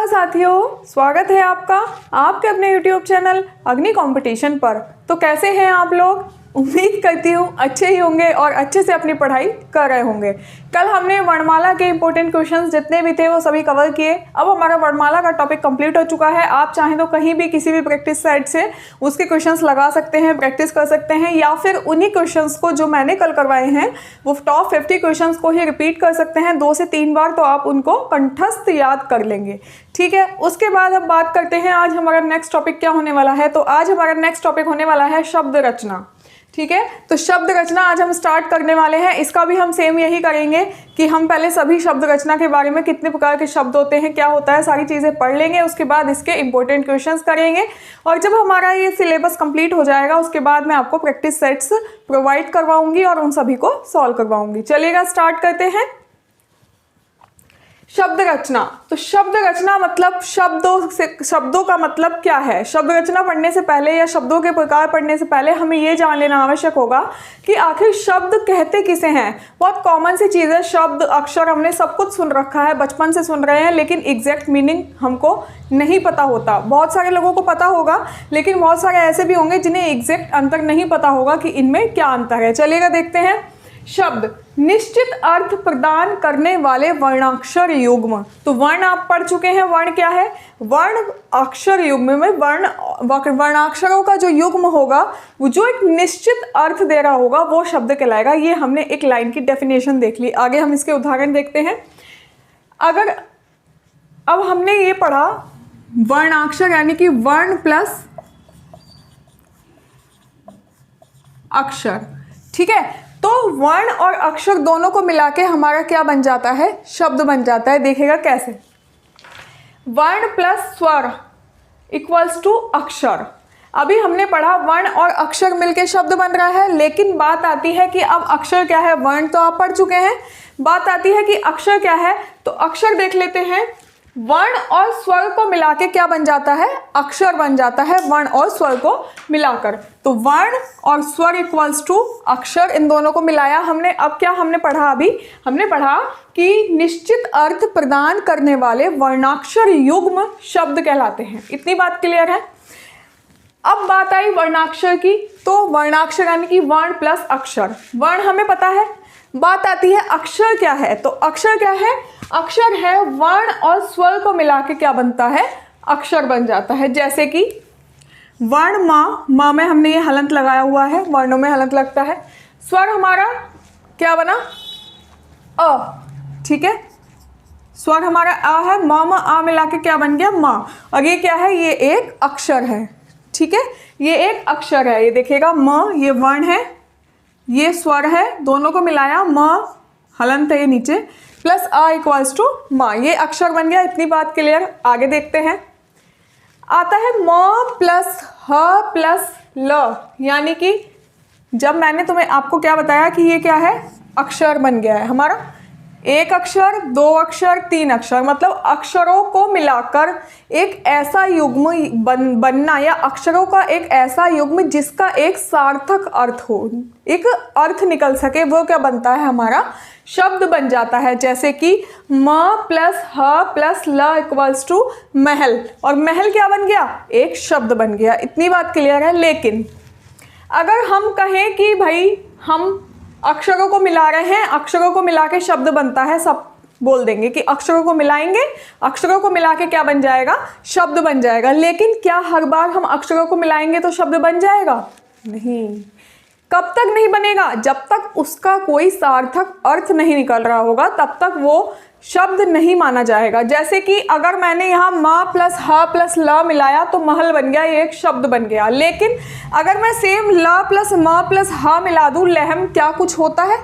नमस्कार साथियों, स्वागत है आपका आपके अपने YouTube चैनल अग्नि कंपटीशन पर। तो कैसे हैं आप लोग? उम्मीद करती हूँ अच्छे ही होंगे और अच्छे से अपनी पढ़ाई कर रहे होंगे। कल हमने वर्णमाला के इंपॉर्टेंट क्वेश्चंस जितने भी थे वो सभी कवर किए। अब हमारा वर्णमाला का टॉपिक कंप्लीट हो चुका है। आप चाहें तो कहीं भी किसी भी प्रैक्टिस साइट से उसके क्वेश्चंस लगा सकते हैं, प्रैक्टिस कर सकते हैं, या फिर उन्हीं क्वेश्चंस को जो मैंने कल करवाए हैं वो टॉप 50 क्वेश्चंस को ही रिपीट कर सकते हैं 2 से 3 बार, तो आप उनको कंठस्थ याद कर लेंगे। ठीक है, उसके बाद अब बात करते हैं आज हमारा नेक्स्ट टॉपिक क्या होने वाला है। तो आज हमारा नेक्स्ट टॉपिक होने वाला है शब्द रचना। ठीक है, तो शब्द रचना आज हम स्टार्ट करने वाले हैं। इसका भी हम सेम यही करेंगे कि हम पहले सभी शब्द रचना के बारे में, कितने प्रकार के शब्द होते हैं, क्या होता है, सारी चीज़ें पढ़ लेंगे। उसके बाद इसके इंपॉर्टेंट क्वेश्चंस करेंगे और जब हमारा ये सिलेबस कंप्लीट हो जाएगा उसके बाद मैं आपको प्रैक्टिस सेट्स प्रोवाइड करवाऊंगी और उन सभी को सॉल्व करवाऊंगी। चलिएगा स्टार्ट करते हैं। शब्द रचना। तो शब्द रचना मतलब शब्दों का मतलब क्या है। शब्द रचना पढ़ने से पहले या शब्दों के प्रकार पढ़ने से पहले हमें ये जान लेना आवश्यक होगा कि आखिर शब्द कहते किसे हैं। बहुत कॉमन सी चीज़ है, शब्द अक्षर हमने सब कुछ सुन रखा है, बचपन से सुन रहे हैं, लेकिन एग्जैक्ट मीनिंग हमको नहीं पता होता। बहुत सारे लोगों को पता होगा, लेकिन बहुत सारे ऐसे भी होंगे जिन्हें एग्जैक्ट अंतर नहीं पता होगा कि इनमें क्या अंतर है। चलिएगा देखते हैं। शब्द निश्चित अर्थ प्रदान करने वाले वर्णाक्षर युग्म। तो वर्ण आप पढ़ चुके हैं, वर्ण क्या है। वर्ण अक्षर युग्म में वर्णाक्षरों का जो युग्म होगा वो जो एक निश्चित अर्थ दे रहा होगा वो शब्द कहलाएगा। ये हमने एक लाइन की डेफिनेशन देख ली। आगे हम इसके उदाहरण देखते हैं। अगर अब हमने ये पढ़ा वर्णाक्षर यानी कि वर्ण प्लस अक्षर। ठीक है, तो वर्ण और अक्षर दोनों को मिला के हमारा क्या बन जाता है, शब्द बन जाता है। देखिएगा कैसे। वर्ण प्लस स्वर इक्वल्स टू अक्षर। अभी हमने पढ़ा वर्ण और अक्षर मिलके शब्द बन रहा है, लेकिन बात आती है कि अब अक्षर क्या है। वर्ण तो आप पढ़ चुके हैं, बात आती है कि अक्षर क्या है। तो अक्षर देख लेते हैं। वर्ण और स्वर को मिला के क्या बन जाता है, अक्षर बन जाता है, वर्ण और स्वर को मिलाकर। तो वर्ण और स्वर इक्वल्स टू अक्षर, इन दोनों को मिलाया हमने। अब क्या हमने पढ़ा, अभी हमने पढ़ा कि निश्चित अर्थ प्रदान करने वाले वर्णाक्षर युग्म शब्द कहलाते हैं। इतनी बात क्लियर है। अब बात आई वर्णाक्षर की। तो वर्णाक्षर यानी कि वर्ण प्लस अक्षर। वर्ण हमें पता है, बात आती है अक्षर क्या है। तो अक्षर क्या है, अक्षर है वर्ण और स्वर को मिला के क्या बनता है, अक्षर बन जाता है। जैसे कि वर्ण माँ में हमने ये हलंत लगाया हुआ है, वर्णों में हलंत लगता है। स्वर हमारा क्या बना, अ। ठीक है, स्वर हमारा आ है, म आ मिला के क्या बन गया, माँ। और ये क्या है, ये एक अक्षर है। ठीक है, ये एक अक्षर है। ये देखिएगा म, ये वर्ण है, ये स्वर है, दोनों को मिलाया म, हलंत है ये नीचे, प्लस आ इक्वल्स टू माँ, ये अक्षर बन गया। इतनी बात क्लियर। आगे देखते हैं। आता है म प्लस ह प्लस ल, यानी कि जब मैंने आपको क्या बताया कि ये क्या है, अक्षर बन गया है हमारा। एक अक्षर, 2 अक्षर, 3 अक्षर, मतलब अक्षरों को मिलाकर एक ऐसा युग्म बनना, या अक्षरों का एक ऐसा युग्म जिसका एक सार्थक अर्थ हो, एक अर्थ निकल सके, वो क्या बनता है, हमारा शब्द बन जाता है। जैसे कि म प्लस ह प्लस ल इक्वल्स टू महल, और महल क्या बन गया, एक शब्द बन गया। इतनी बात क्लियर है। लेकिन अगर हम कहें कि भाई हम अक्षरों को मिला रहे हैं, अक्षरों को मिला के शब्द बनता है, सब बोल देंगे कि अक्षरों को मिलाएंगे, अक्षरों को मिला के क्या बन जाएगा, शब्द बन जाएगा। लेकिन क्या हर बार हम अक्षरों को मिलाएंगे तो शब्द बन जाएगा? नहीं। कब तक नहीं बनेगा? जब तक उसका कोई सार्थक अर्थ नहीं निकल रहा होगा तब तक वो शब्द नहीं माना जाएगा। जैसे कि अगर मैंने यहाँ माँ प्लस ह प्लस ल मिलाया तो महल बन गया, ये एक शब्द बन गया। लेकिन अगर मैं सेम ल प्लस म प्लस ह मिला दूँ, लहम, क्या कुछ होता है?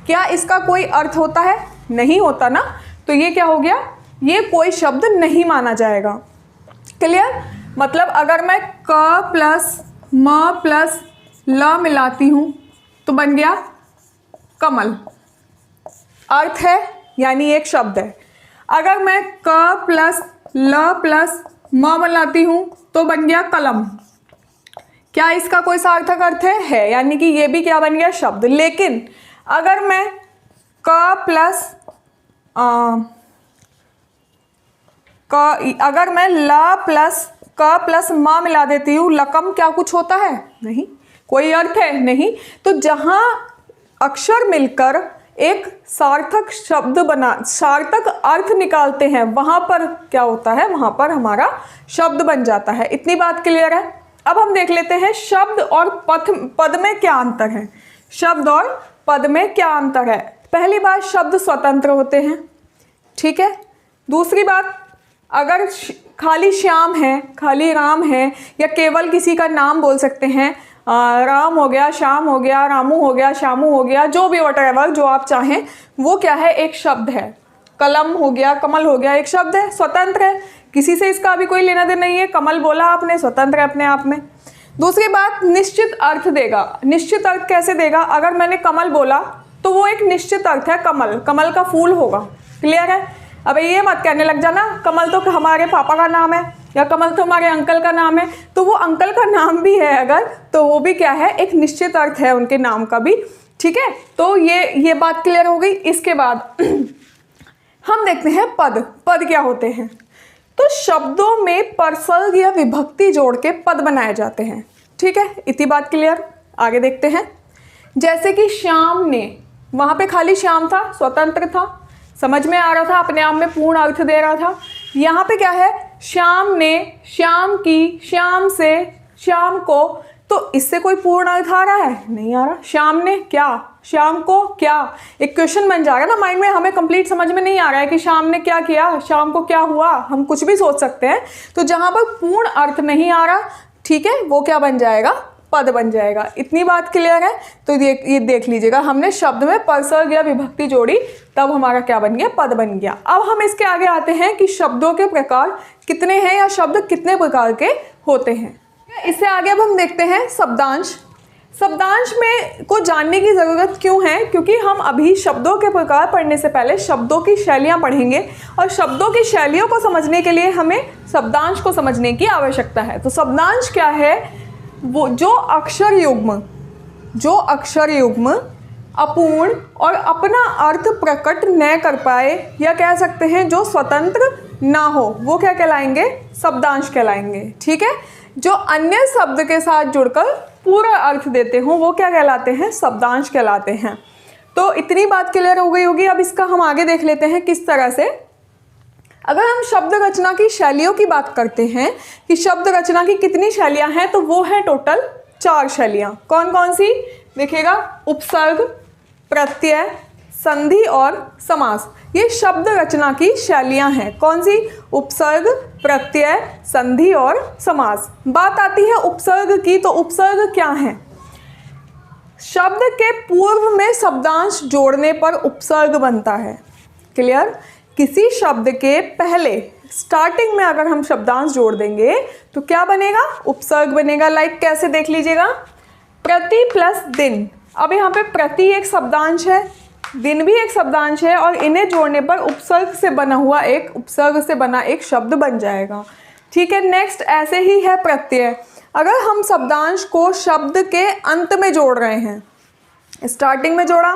क्या इसका कोई अर्थ होता है? नहीं होता ना। तो ये क्या हो गया, ये कोई शब्द नहीं माना जाएगा। क्लियर? मतलब अगर मैं क प्लस म प्लस ल मिलाती हूँ तो बन गया कमल, अर्थ है यानी एक शब्द है। अगर मैं क प्लस ल प्लस म मिलाती हूँ तो बन गया कलम। क्या इसका कोई सार्थक अर्थ है? यानी कि ये भी क्या बन गया, शब्द। लेकिन अगर मैं क प्लस अगर मैं ला प्लस क प्लस मा मिला देती हूँ, लकम क्या कुछ होता है? नहीं। कोई अर्थ है? नहीं। तो जहाँ अक्षर मिलकर एक सार्थक शब्द सार्थक अर्थ निकालते हैं, वहाँ पर क्या होता है? वहाँ पर हमारा शब्द बन जाता है। इतनी बात क्लियर है? अब हम देख लेते हैं शब्द और पद में क्या अंतर है। शब्द और पद में क्या अंतर है? पहली बात, शब्द स्वतंत्र होते हैं, ठीक है। दूसरी बात, अगर खाली श्याम है, खाली राम है, या केवल किसी का नाम बोल सकते हैं, राम हो गया, श्याम हो गया, रामू हो गया, श्यामू हो गया, जो भी वॉटएवर जो आप चाहें, वो क्या है? एक शब्द है। कलम हो गया, कमल हो गया, एक शब्द है, स्वतंत्र है, किसी से इसका अभी कोई लेना देना नहीं है। कमल बोला आपने, स्वतंत्र है अपने आप में। दूसरी बात, निश्चित अर्थ देगा। निश्चित अर्थ कैसे देगा? अगर मैंने कमल बोला तो वो एक निश्चित अर्थ है, कमल, कमल का फूल होगा। क्लियर है? अब ये मत कहने लग जाना कमल तो हमारे पापा का नाम है, या कमल तो हमारे अंकल का नाम है। तो वो अंकल का नाम भी है अगर, तो वो भी क्या है? एक निश्चित अर्थ है उनके नाम का भी, ठीक है। तो ये बात क्लियर हो गई। इसके बाद हम देखते हैं पद। पद क्या होते हैं? तो शब्दों में परसर्ग या विभक्ति जोड़ के पद बनाए जाते हैं, ठीक है। इतनी बात क्लियर। आगे देखते हैं। जैसे कि श्याम ने, वहाँ पे खाली श्याम था, स्वतंत्र था, समझ में आ रहा था, अपने आप में पूर्ण अर्थ दे रहा था। यहाँ पे क्या है? श्याम ने, श्याम की, श्याम से, श्याम को, तो इससे कोई पूर्ण अर्थ आ रहा है? नहीं आ रहा। श्याम ने क्या, श्याम को क्या, एक क्वेश्चन बन जा रहा है ना माइंड में। हमें कंप्लीट समझ में नहीं आ रहा है कि श्याम ने क्या किया, शाम को क्या हुआ, हम कुछ भी सोच सकते हैं। तो जहाँ पर पूर्ण अर्थ नहीं आ रहा, ठीक है, वो क्या बन जाएगा? पद बन जाएगा। इतनी बात क्लियर है? तो ये देख लीजिएगा, हमने शब्द में परसर्ग या विभक्ति जोड़ी, तब हमारा क्या बन गया? पद बन गया। अब हम इसके आगे आते हैं कि शब्दों के प्रकार कितने हैं, या शब्द कितने प्रकार के होते हैं। इससे आगे अब हम देखते हैं शब्दांश। शब्दांश में को जानने की ज़रूरत क्यों है? क्योंकि हम अभी शब्दों के प्रकार पढ़ने से पहले शब्दों की शैलियाँ पढ़ेंगे, और शब्दों की शैलियों को समझने के लिए हमें शब्दांश को समझने की आवश्यकता है। तो शब्दांश क्या है? वो जो अक्षर युग्म अपूर्ण और अपना अर्थ प्रकट न कर पाए, या कह सकते हैं जो स्वतंत्र ना हो, वो क्या कहलाएंगे? शब्दांश कहलाएंगे, ठीक है। जो अन्य शब्द के साथ जुड़कर पूरा अर्थ देते हों, वो क्या कहलाते हैं? शब्दांश कहलाते हैं। तो इतनी बात क्लियर हो गई होगी। अब इसका हम आगे देख लेते हैं किस तरह से। अगर हम शब्द रचना की शैलियों की बात करते हैं कि शब्द रचना की कितनी शैलियाँ हैं, तो वो है टोटल 4 शैलियाँ। कौन कौन सी? देखिएगा, उपसर्ग, प्रत्यय, संधि और समास। ये शब्द रचना की शैलियाँ हैं। कौन सी? उपसर्ग, प्रत्यय, संधि और समास। बात आती है उपसर्ग की, तो उपसर्ग क्या है? शब्द के पूर्व में शब्दांश जोड़ने पर उपसर्ग बनता है। क्लियर? किसी शब्द के पहले स्टार्टिंग में अगर हम शब्दांश जोड़ देंगे तो क्या बनेगा? उपसर्ग बनेगा। लाइक कैसे? देख लीजिएगा, प्रति प्लस दिन। अब यहाँ पे प्रति एक शब्दांश है, दिन भी एक शब्दांश है, और इन्हें जोड़ने पर उपसर्ग से बना एक शब्द बन जाएगा, ठीक है। नेक्स्ट ऐसे ही है प्रत्यय। अगर हम शब्दांश को शब्द के अंत में जोड़ रहे हैं, स्टार्टिंग में जोड़ा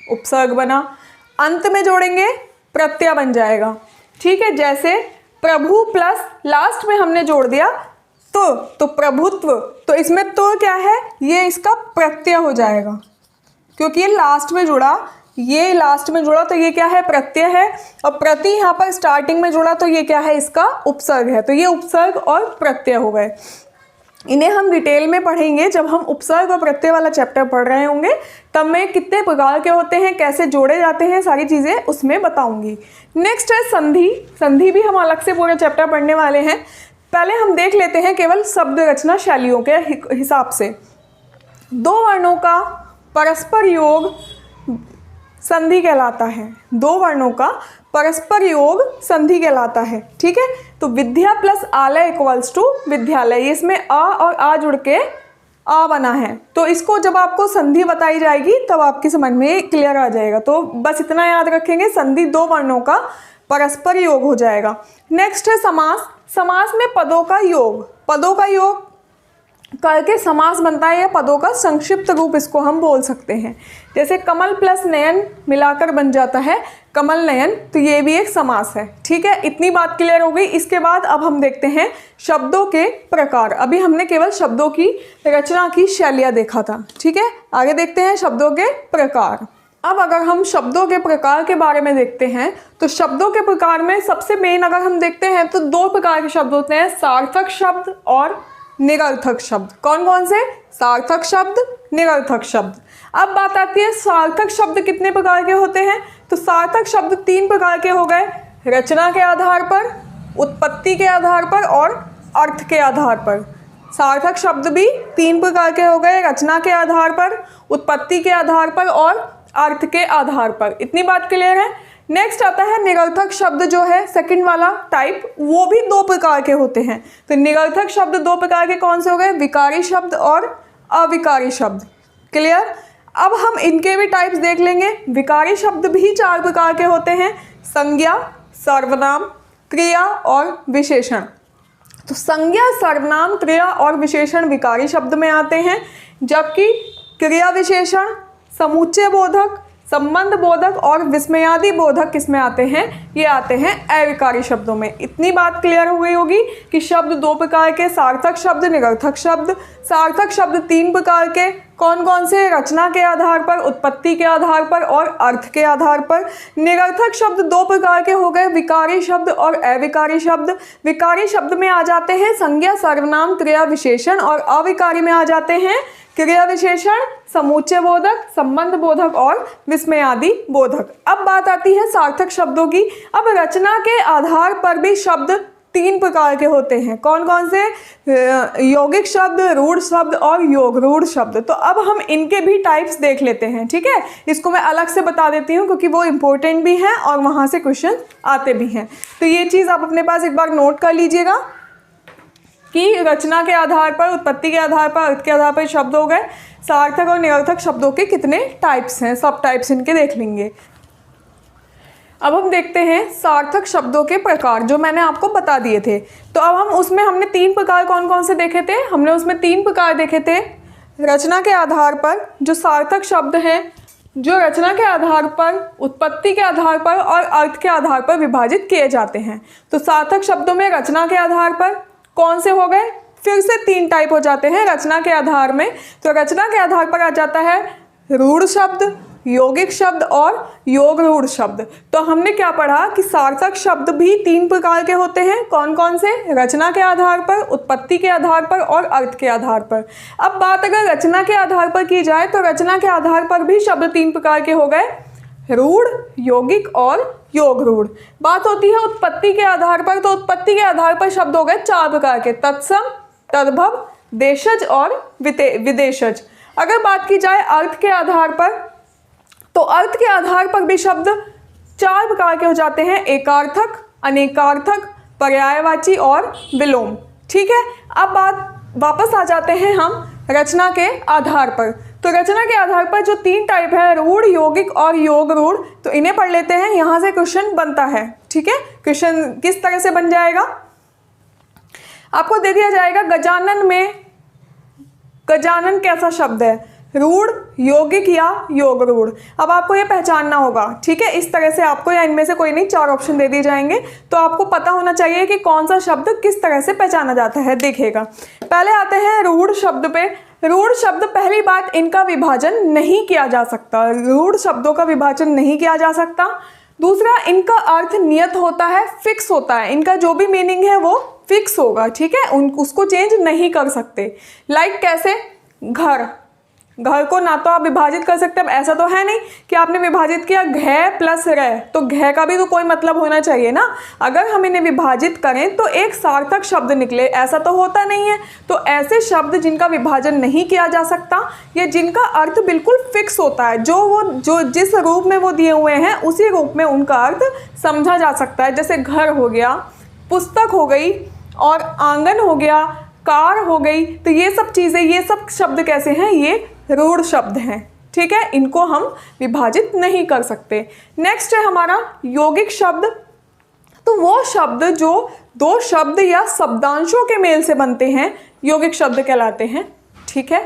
उपसर्ग बना, अंत में जोड़ेंगे प्रत्यय बन जाएगा, ठीक है। जैसे प्रभु प्लस लास्ट में हमने जोड़ दिया तो प्रभुत्व, तो इसमें तो क्या है? ये इसका प्रत्यय हो जाएगा, क्योंकि ये लास्ट में जुड़ा, तो ये क्या है? प्रत्यय है। और प्रति यहाँ पर स्टार्टिंग में जुड़ा, तो ये क्या है? इसका उपसर्ग है। तो ये उपसर्ग और प्रत्यय हो गए। इन्हें हम डिटेल में पढ़ेंगे जब हम उपसर्ग और प्रत्यय वाला चैप्टर पढ़ रहे होंगे, तब मैं कितने प्रकार के होते हैं, कैसे जोड़े जाते हैं, सारी चीज़ें उसमें बताऊंगी। नेक्स्ट है संधि। संधि भी हम अलग से पूरा चैप्टर पढ़ने वाले हैं। पहले हम देख लेते हैं केवल शब्द रचना शैलियों के हिसाब से। 2 वर्णों का परस्पर योग संधि कहलाता है। 2 वर्णों का परस्पर योग संधि कहलाता है, ठीक है। तो विद्या प्लस आलय इक्वल्स टू विद्यालय, इसमें अ और आ जुड़ के आ बना है। तो इसको जब आपको संधि बताई जाएगी तब आपकी समझ में क्लियर आ जाएगा। तो बस इतना याद रखेंगे, संधि 2 वर्णों का परस्पर योग हो जाएगा। नेक्स्ट है समास। समास में पदों का योग करके समास बनता है या पदों का संक्षिप्त रूप इसको हम बोल सकते हैं। जैसे कमल प्लस नयन मिलाकर बन जाता है कमल नयन, तो ये भी एक समास है। ठीक है, इतनी बात क्लियर हो गई। इसके बाद अब हम देखते हैं शब्दों के प्रकार। अभी हमने केवल शब्दों की रचना की शैलियाँ देखा था। ठीक है, आगे देखते हैं शब्दों के प्रकार। अब अगर हम शब्दों के प्रकार के बारे में देखते हैं तो शब्दों के प्रकार में सबसे मेन अगर हम देखते हैं तो 2 प्रकार के शब्द होते हैं, सार्थक शब्द और निरर्थक शब्द। कौन कौन से? सार्थक शब्द, निरर्थक शब्द। अब बात आती है सार्थक शब्द कितने प्रकार के होते हैं, तो सार्थक शब्द 3 प्रकार के हो गए, रचना के आधार पर, उत्पत्ति के आधार पर और अर्थ के आधार पर। सार्थक शब्द भी 3 प्रकार के हो गए, रचना के आधार पर, उत्पत्ति के आधार पर और अर्थ के आधार पर। इतनी बात क्लियर है। नेक्स्ट आता है निरर्थक शब्द, जो है सेकंड वाला टाइप, वो भी 2 प्रकार के होते हैं। तो निरर्थक शब्द 2 प्रकार के कौन से हो गए? विकारी शब्द और अविकारी शब्द। क्लियर। अब हम इनके भी टाइप्स देख लेंगे। विकारी शब्द भी 4 प्रकार के होते हैं, संज्ञा, सर्वनाम, क्रिया और विशेषण। तो संज्ञा, सर्वनाम, क्रिया और विशेषण विकारी शब्द में आते हैं, जबकि क्रिया विशेषण, समुच्चय बोधक, संबंध बोधक और विस्मयादि बोधक किसमें आते हैं? ये आते हैं अविकारी शब्दों में। इतनी बात क्लियर हो गई होगी कि शब्द 2 प्रकार के, सार्थक शब्द, निरर्थक शब्द। सार्थक शब्द 3 प्रकार के, कौन कौन से? रचना के आधार पर, उत्पत्ति के आधार पर और अर्थ के आधार पर। निरर्थक शब्द 2 प्रकार के हो गए, विकारी शब्द और अविकारी शब्द। विकारी शब्द में आ जाते हैं संज्ञा, सर्वनाम, क्रिया विशेषण, और अविकारी में आ जाते हैं क्रिया विशेषण, समुच्चय बोधक, संबंध बोधक और विस्मयादि बोधक। अब बात आती है सार्थक शब्दों की। अब रचना के आधार पर भी शब्द 3 प्रकार के होते हैं, कौन कौन से? यौगिक शब्द, रूढ़ शब्द और योग रूढ़ शब्द। तो अब हम इनके भी टाइप्स देख लेते हैं। ठीक है, इसको मैं अलग से बता देती हूँ क्योंकि वो इम्पोर्टेंट भी हैं और वहाँ से क्वेश्चन आते भी हैं। तो ये चीज़ आप अपने पास एक बार नोट कर लीजिएगा कि रचना के आधार पर, उत्पत्ति के आधार पर, अर्थ के आधार पर शब्द हो गए। सार्थक और निरर्थक शब्दों के कितने टाइप्स हैं, सब टाइप्स इनके देख लेंगे। अब हम देखते हैं सार्थक शब्दों के प्रकार, जो मैंने आपको बता दिए थे। तो अब हमने 3 प्रकार कौन कौन से देखे थे? हमने उसमें 3 प्रकार देखे थे। रचना के आधार पर जो सार्थक शब्द हैं, जो रचना के आधार पर, उत्पत्ति के आधार पर और अर्थ के आधार पर विभाजित किए जाते हैं। तो सार्थक शब्दों में रचना के आधार पर कौन से हो गए? फिर से 3 टाइप हो जाते हैं रचना के आधार में। तो रचना के आधार पर आ जाता है रूढ़ शब्द, यौगिक शब्द और योग रूढ़ शब्द। तो हमने क्या पढ़ा कि सार्थक शब्द भी 3 प्रकार के होते हैं, कौन कौन से? रचना के आधार पर, उत्पत्ति के आधार पर और अर्थ के आधार पर। अब बात अगर रचना के आधार पर की जाए तो रचना के आधार पर भी शब्द 3 प्रकार के हो गए, रूढ़, यौगिक और योग रूढ़। बात होती है उत्पत्ति के आधार पर, तो उत्पत्ति के आधार पर शब्द हो गए 4 प्रकार के, तत्सम, तद्भव, देशज और विदेशज। अगर बात की जाए अर्थ के आधार पर, तो अर्थ के आधार पर भी शब्द 4 प्रकार के हो जाते हैं, एकार्थक, अनेकार्थक, पर्यायवाची और विलोम। ठीक है, अब बात वापस आ जाते हैं हम रचना के आधार पर। तो रचना के आधार पर जो 3 टाइप है, रूढ़, यौगिक और योग रूढ़, तो इन्हें पढ़ लेते हैं। यहाँ से क्वेश्चन बनता है। ठीक है, क्वेश्चन किस तरह से बन जाएगा? आपको दे दिया जाएगा गजानन में, गजानन कैसा शब्द है? रूढ़, यौगिक या योग रूढ़। अब आपको ये पहचानना होगा। ठीक है, इस तरह से आपको, या इनमें से कोई नहीं, 4 ऑप्शन दे दिए जाएंगे, तो आपको पता होना चाहिए कि कौन सा शब्द किस तरह से पहचाना जाता है। देखिएगा, पहले आते हैं रूढ़ शब्द पे। रूढ़ शब्द, पहली बात, इनका विभाजन नहीं किया जा सकता। रूढ़ शब्दों का विभाजन नहीं किया जा सकता। दूसरा, इनका अर्थ नियत होता है, फिक्स होता है। इनका जो भी मीनिंग है वो फिक्स होगा। ठीक है, उसको चेंज नहीं कर सकते। लाइक कैसे? घर, घर को ना तो आप विभाजित कर सकते, अब ऐसा तो है नहीं कि आपने विभाजित किया घ प्लस र, तो घ का भी तो कोई मतलब होना चाहिए ना। अगर हम इन्हें विभाजित करें तो एक सार्थक शब्द निकले, ऐसा तो होता नहीं है। तो ऐसे शब्द जिनका विभाजन नहीं किया जा सकता या जिनका अर्थ बिल्कुल फिक्स होता है, जो जिस रूप में वो दिए हुए हैं उसी रूप में उनका अर्थ समझा जा सकता है। जैसे घर हो गया, पुस्तक हो गई और आंगन हो गया, कार हो गई। तो ये सब चीज़ें, ये सब शब्द कैसे हैं? ये रूढ़ शब्द हैं। ठीक है, इनको हम विभाजित नहीं कर सकते। नेक्स्ट है हमारा यौगिक शब्द। तो वो शब्द जो दो शब्द या शब्दांशों के मेल से बनते हैं यौगिक शब्द कहलाते हैं। ठीक है,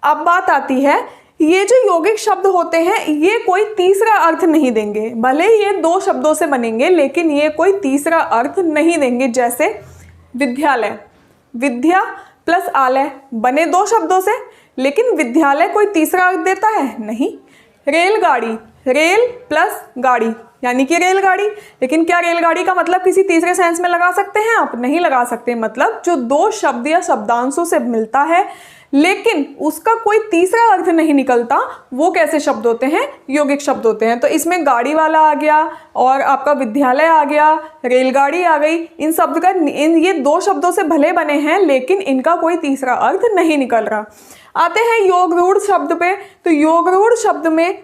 अब बात आती है, ये जो यौगिक शब्द होते हैं ये कोई तीसरा अर्थ नहीं देंगे, भले ये दो शब्दों से बनेंगे लेकिन ये कोई तीसरा अर्थ नहीं देंगे। जैसे विद्यालय, विद्या प्लस आलय बने दो शब्दों से, लेकिन विद्यालय कोई तीसरा अर्थ देता है? नहीं। रेलगाड़ी, रेल प्लस गाड़ी यानी कि रेलगाड़ी, लेकिन क्या रेलगाड़ी का मतलब किसी तीसरे सेंस में लगा सकते हैं आप? नहीं लगा सकते। मतलब जो दो शब्द या शब्दांशों से मिलता है लेकिन उसका कोई तीसरा अर्थ नहीं निकलता, वो कैसे शब्द होते हैं? यौगिक शब्द होते हैं। तो इसमें गाड़ी वाला आ गया और आपका विद्यालय आ गया, रेलगाड़ी आ गई। इन शब्द का ये दो शब्दों से भले बने हैं लेकिन इनका कोई तीसरा अर्थ नहीं निकल रहा। आते हैं योग रूढ़ शब्द पे। तो योग रूढ़ शब्द में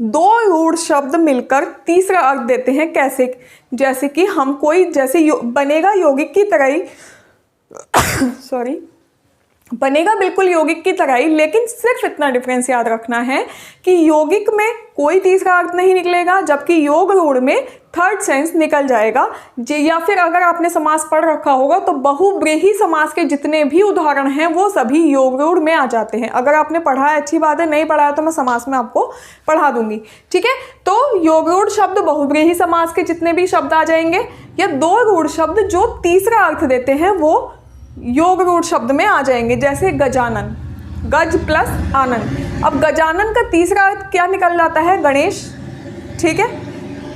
दो रूढ़ शब्द मिलकर तीसरा अर्थ देते हैं। कैसे? जैसे कि हम कोई जैसे बनेगा यौगिक की तरह ही सॉरी बनेगा बिल्कुल यौगिक की तरह ही, लेकिन सिर्फ इतना डिफरेंस याद रखना है कि यौगिक में कोई तीसरा अर्थ नहीं निकलेगा जबकि योग रूढ़ में थर्ड सेंस निकल जाएगा। या फिर अगर आपने समास पढ़ रखा होगा तो बहुब्रीहि समास के जितने भी उदाहरण हैं वो सभी योग रूढ़ में आ जाते हैं। अगर आपने पढ़ा है अच्छी बात है, नहीं पढ़ा है तो मैं समास में आपको पढ़ा दूंगी। ठीक है, तो योग रूढ़ शब्द बहुब्रीहि समास के जितने भी शब्द आ जाएंगे, या दो रूढ़ शब्द जो तीसरा अर्थ देते हैं वो योग रूढ़ शब्द में आ जाएंगे। जैसे गजानन, गज प्लस आनंद। अब गजानन का तीसरा अर्थ क्या निकल जाता है? गणेश। ठीक है,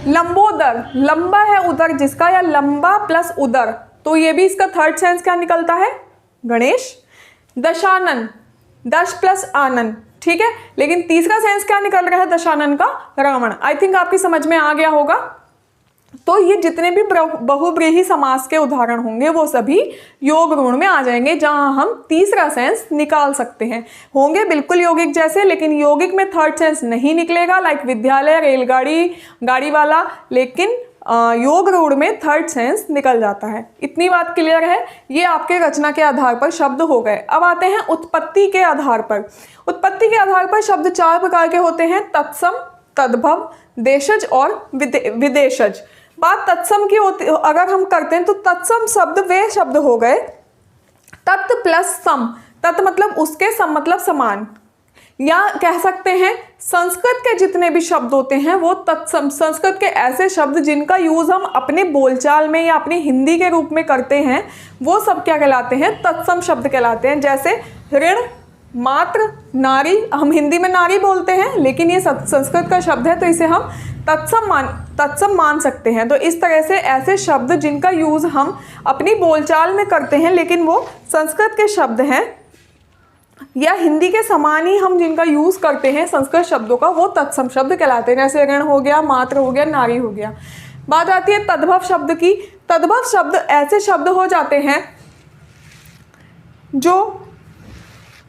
लंबोदर, लंबा है उदर जिसका, या लंबा प्लस उदर, तो ये भी इसका थर्ड सेंस क्या निकलता है? गणेश। दशानन, दश प्लस आनंद। ठीक है, लेकिन तीसरा सेंस क्या निकल रहा है दशानन का? रावण। आई थिंक आपकी समझ में आ गया होगा। तो ये जितने भी बहुब्रीहि समास के उदाहरण होंगे वो सभी योग रूढ़ में आ जाएंगे, जहां हम तीसरा सेंस निकाल सकते हैं। होंगे बिल्कुल यौगिक जैसे, लेकिन यौगिक में थर्ड सेंस नहीं निकलेगा, लाइक विद्यालय, रेलगाड़ी, गाड़ी वाला, लेकिन योग रूढ़ में थर्ड सेंस निकल जाता है। इतनी बात क्लियर है। ये आपके रचना के आधार पर शब्द हो गए। अब आते हैं उत्पत्ति के आधार पर। उत्पत्ति के आधार पर शब्द चार प्रकार के होते हैं: तत्सम, तद्भव, देशज और विदेशज। बात तत्सम की होती अगर हम करते हैं तो तत्सम शब्द वे शब्द हो गए तत् प्लस सम। तत् मतलब उसके, सम मतलब समान, या कह सकते हैं संस्कृत के जितने भी शब्द होते हैं वो तत्सम। संस्कृत के ऐसे शब्द जिनका यूज हम अपने बोलचाल में या अपनी हिंदी के रूप में करते हैं वो सब क्या कहलाते हैं? तत्सम शब्द कहलाते हैं। जैसे ऋण, मात्र, नारी। हम हिंदी में नारी बोलते हैं लेकिन ये संस्कृत का शब्द है तो इसे हम तत्सम मान सकते हैं। तो इस तरह से ऐसे शब्द जिनका यूज हम अपनी बोलचाल में करते हैं लेकिन वो संस्कृत के शब्द हैं, या हिंदी के समान ही हम जिनका यूज करते हैं संस्कृत शब्दों का, वो तत्सम शब्द कहलाते हैं। जैसे ऋण हो गया, मात्र हो गया, नारी हो गया। बात आती है तद्भव शब्द की। तद्भव शब्द ऐसे शब्द हो जाते हैं जो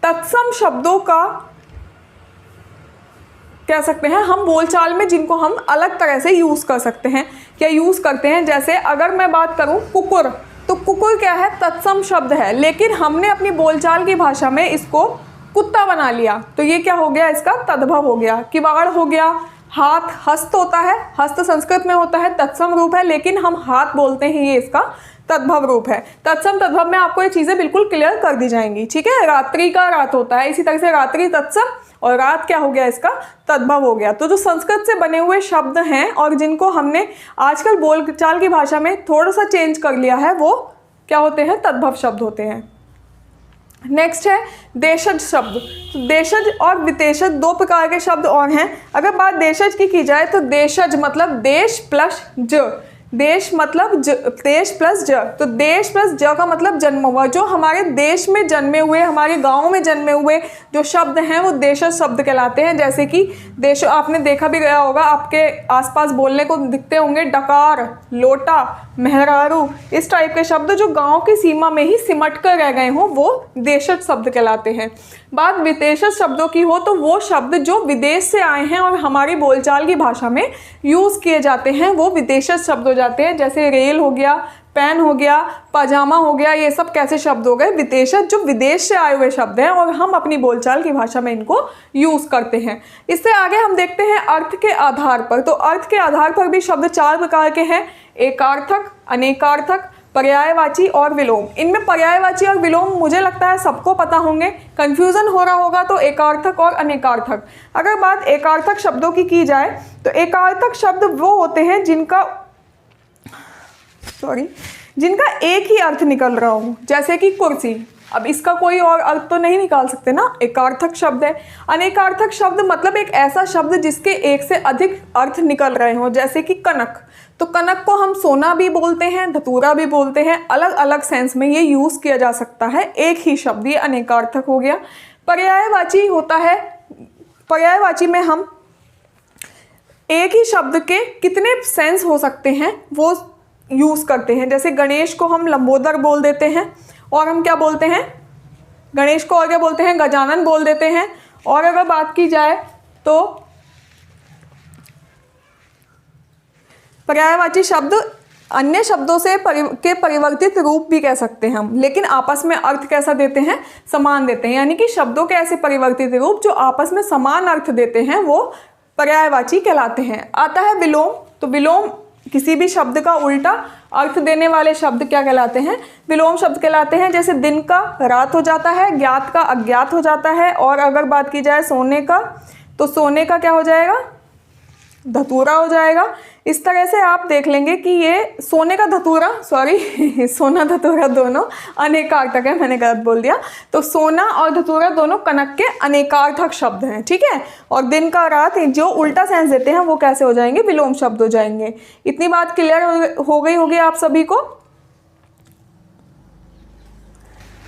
तत्सम शब्दों का कह सकते हैं, हम बोलचाल में जिनको हम अलग तरह से यूज कर सकते हैं या यूज करते हैं। जैसे अगर मैं बात करूं कुकुर, तो कुकुर क्या है? तत्सम शब्द है, लेकिन हमने अपनी बोलचाल की भाषा में इसको कुत्ता बना लिया, तो ये क्या हो गया? इसका तद्भव हो गया। किवाड़ हो गया, हाथ, हस्त होता है, हस्त संस्कृत में होता है, तत्सम रूप है, लेकिन हम हाथ बोलते हैं, ये इसका तद्भव रूप है। तत्सम तद्भव में आपको ये चीजें बिल्कुल क्लियर कर दी जाएंगी। ठीक है, रात्रि का रात होता है, इसी तरह से रात्रि तत्सम और रात क्या हो गया? इसका तद्भव हो गया। तो जो संस्कृत से बने हुए शब्द हैं और जिनको हमने आजकल बोलचाल की भाषा में थोड़ा सा चेंज कर लिया है वो क्या होते हैं? तद्भव शब्द होते हैं। नेक्स्ट है देशज शब्द। तो देशज और विदेशज दो प्रकार के शब्द और हैं। अगर बात देशज की जाए तो देशज मतलब देश प्लस ज, देश मतलब देश प्लस ज। तो देश प्लस ज का मतलब जन्म हुआ। जो हमारे देश में जन्मे हुए, हमारे गांव में जन्मे हुए जो शब्द हैं वो देशज शब्द कहलाते हैं। जैसे कि देश, आपने देखा भी गया होगा, आपके आसपास बोलने को दिखते होंगे, डकार, लोटा, मेहरारू, इस टाइप के शब्द जो गांव की सीमा में ही सिमट कर रह गए हों वो देशज शब्द कहलाते हैं। बात विदेशज शब्दों की हो तो वो शब्द जो विदेश से आए हैं और हमारी बोलचाल की भाषा में यूज किए जाते हैं वो विदेशज शब्द हो जाते हैं, जैसे रेल हो गया, पेन हो गया, पाजामा हो गया, ये सब कैसे शब्द हो गए? विदेशज, जो विदेश से आए हुए शब्द हैं और हम अपनी बोलचाल की भाषा में इनको यूज़ करते हैं। इससे आगे हम देखते हैं अर्थ के आधार पर। तो अर्थ के आधार पर भी शब्द 4 प्रकार के हैं, एकार्थक, अनेकार्थक, पर्यायवाची और विलोम। इनमें पर्यायवाची और विलोम मुझे लगता है सबको पता होंगे, कन्फ्यूज़न हो रहा होगा तो एकार्थक और अनेकार्थक। अगर बात एकार्थक शब्दों की जाए तो एकार्थक शब्द वो होते हैं जिनका एक ही अर्थ निकल रहा हो, जैसे कि कुर्सी। अब इसका कोई और अर्थ तो नहीं निकाल सकते ना, एकार्थक शब्द है। अनेकार्थक शब्द मतलब एक ऐसा शब्द जिसके एक से अधिक अर्थ निकल रहे हों, जैसे कि कनक। तो कनक को हम सोना भी बोलते हैं, धतूरा भी बोलते हैं, अलग अलग सेंस में ये यूज़ किया जा सकता है एक ही शब्द, ये अनेकार्थक हो गया। पर्यायवाची होता है, पर्यायवाची में हम एक ही शब्द के कितने सेंस हो सकते हैं वो यूज़ करते हैं। जैसे गणेश को हम लंबोदर बोल देते हैं, और हम क्या बोलते हैं, गणेश को और क्या बोलते हैं, गजानन बोल देते हैं। और अगर बात की जाए तो पर्यायवाची शब्द अन्य शब्दों से के परिवर्तित रूप भी कह सकते हैं हम, लेकिन आपस में अर्थ कैसा देते हैं, समान देते हैं। यानी कि शब्दों के ऐसे परिवर्तित रूप जो आपस में समान अर्थ देते हैं वो पर्यायवाची कहलाते हैं। आता है विलोम। तो विलोम किसी भी शब्द का उल्टा अर्थ देने वाले शब्द क्या कहलाते हैं, विलोम शब्द कहलाते हैं। जैसे दिन का रात हो जाता है, ज्ञात का अज्ञात हो जाता है। और अगर बात की जाए सोने का, तो सोने का क्या हो जाएगा, धतूरा हो जाएगा। इस तरह से आप देख लेंगे कि ये सोने का धतूरा, सोना धतूरा दोनों अनेकार्थक है, मैंने गलत बोल दिया। तो सोना और धतूरा दोनों कनक के अनेकार्थक शब्द हैं, ठीक है। और दिन का रात जो उल्टा सेंस देते हैं वो कैसे हो जाएंगे, विलोम शब्द हो जाएंगे। इतनी बात क्लियर हो गई होगी आप सभी को।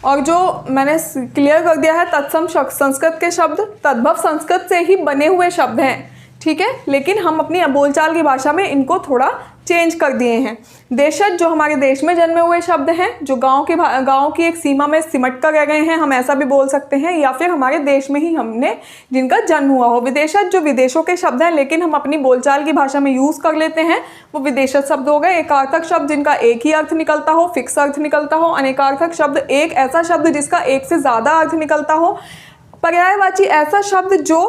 और जो मैंने क्लियर कर दिया है, तत्सम संस्कृत के शब्द तद्भव संस्कृत से ही बने हुए शब्द हैं, ठीक है, लेकिन हम अपनी बोलचाल की भाषा में इनको थोड़ा चेंज कर दिए हैं। देशज जो हमारे देश में जन्मे हुए शब्द हैं, जो गांव की एक सीमा में सिमट कर रह गए हैं, हम ऐसा भी बोल सकते हैं, या फिर हमारे देश में ही हमने जिनका जन्म हुआ हो। विदेशज जो विदेशों के शब्द हैं लेकिन हम अपनी बोलचाल की भाषा में यूज़ कर लेते हैं, वो विदेशज शब्द हो गए। एकार्थक शब्द जिनका एक ही अर्थ निकलता हो, फिक्स अर्थ निकलता हो। अनेकार्थक शब्द एक ऐसा शब्द जिसका एक से ज़्यादा अर्थ निकलता हो। पर्यायवाची ऐसा शब्द जो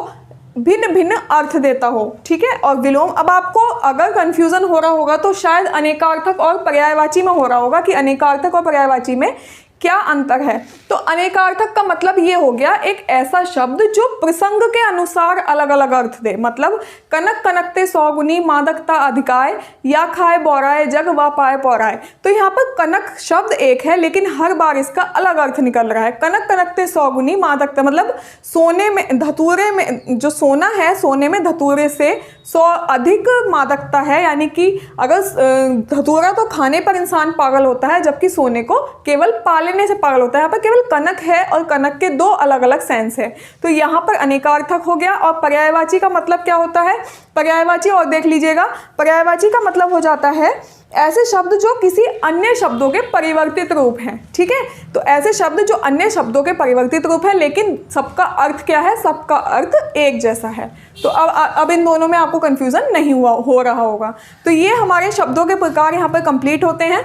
भिन्न भिन्न अर्थ देता हो, ठीक है। और विलोम, अब आपको अगर कंफ्यूजन हो रहा होगा तो शायद अनेकार्थक और पर्यायवाची में हो रहा होगा कि अनेकार्थक और पर्यायवाची में क्या अंतर है। तो अनेकार्थक का मतलब ये हो गया एक ऐसा शब्द जो प्रसंग के अनुसार अलग अलग अर्थ दे। मतलब कनक कनकते सौगुनी मादकता अधिकाय, या खाए बौराए जग व पाए पौराए। तो यहाँ पर कनक शब्द एक है लेकिन हर बार इसका अलग अर्थ निकल रहा है। कनक कनकते सौगुनी मादकता मतलब सोने में, धतूरे में जो सोना है, सोने में धतूरे से 100 अधिक मादकता है। यानी कि अगर धतूरा तो खाने पर इंसान पागल होता है, जबकि सोने को केवल पालने से पागल होता है। यहाँ पर केवल कनक है और कनक के 2 अलग अलग सेंस है। तो यहाँ पर अनेकार्थक हो गया। और पर्यायवाची का मतलब क्या होता है, पर्यायवाची, और देख लीजिएगा, पर्यायवाची का मतलब हो जाता है ऐसे शब्द जो किसी अन्य शब्दों के परिवर्तित रूप हैं, ठीक है। तो ऐसे शब्द जो अन्य शब्दों के परिवर्तित रूप है लेकिन सबका अर्थ क्या है, सबका अर्थ एक जैसा है। तो अब इन दोनों में आपको कंफ्यूजन नहीं हो रहा होगा। तो ये हमारे शब्दों के प्रकार यहाँ पर कंप्लीट होते हैं।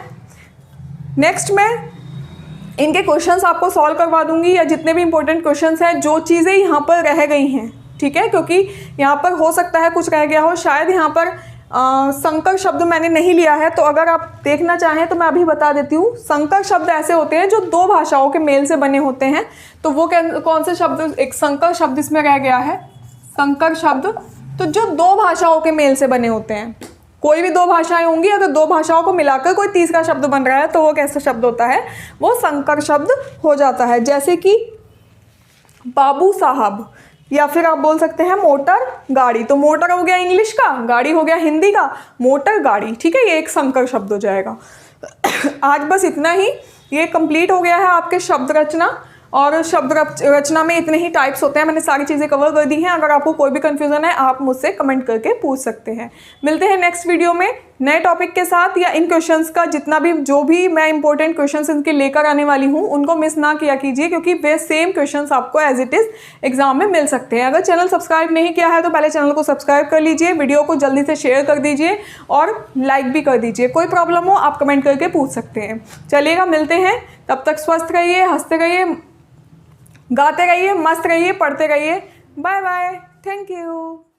नेक्स्ट में इनके क्वेश्चंस आपको सॉल्व करवा दूंगी, या जितने भी इंपॉर्टेंट क्वेश्चंस हैं, जो चीज़ें यहाँ पर रह गई हैं, ठीक है, क्योंकि यहाँ पर हो सकता है कुछ रह गया हो। शायद यहाँ पर संकर शब्द मैंने नहीं लिया है, तो अगर आप देखना चाहें तो मैं अभी बता देती हूँ। संकर शब्द ऐसे होते हैं जो 2 भाषाओं के मेल से बने होते हैं। तो वो कौन से शब्द, एक संकर शब्द इसमें रह गया है, संकर शब्द तो जो 2 भाषाओं के मेल से बने होते हैं। कोई भी 2 भाषाएं होंगी, अगर 2 भाषाओं को मिलाकर कोई तीसरा शब्द बन रहा है तो वो कैसा शब्द होता है, वो संकर शब्द हो जाता है। जैसे कि बाबू साहब, या फिर आप बोल सकते हैं मोटर गाड़ी। तो मोटर हो गया इंग्लिश का, गाड़ी हो गया हिंदी का, मोटर गाड़ी, ठीक है, ये एक संकर शब्द हो जाएगा। आज बस इतना ही, ये कंप्लीट हो गया है आपके शब्द रचना। और शब्द रचना में इतने ही टाइप्स होते हैं, मैंने सारी चीज़ें कवर कर दी हैं। अगर आपको कोई भी कन्फ्यूज़न है आप मुझसे कमेंट करके पूछ सकते हैं। मिलते हैं नेक्स्ट वीडियो में। नए टॉपिक के साथ या इन क्वेश्चंस का जितना भी जो भी मैं इंपॉर्टेंट क्वेश्चंस इनके लेकर आने वाली हूँ उनको मिस ना किया कीजिए, क्योंकि वे सेम क्वेश्चंस आपको एज इट इज़ एग्जाम में मिल सकते हैं। अगर चैनल सब्सक्राइब नहीं किया है तो पहले चैनल को सब्सक्राइब कर लीजिए, वीडियो को जल्दी से शेयर कर दीजिए और लाइक भी कर दीजिए। कोई प्रॉब्लम हो आप कमेंट करके पूछ सकते हैं। चलिएगा, मिलते हैं, तब तक स्वस्थ रहिए, हंसते रहिए, गाते रहिए, मस्त रहिए, पढ़ते रहिए। Bye bye, thank you.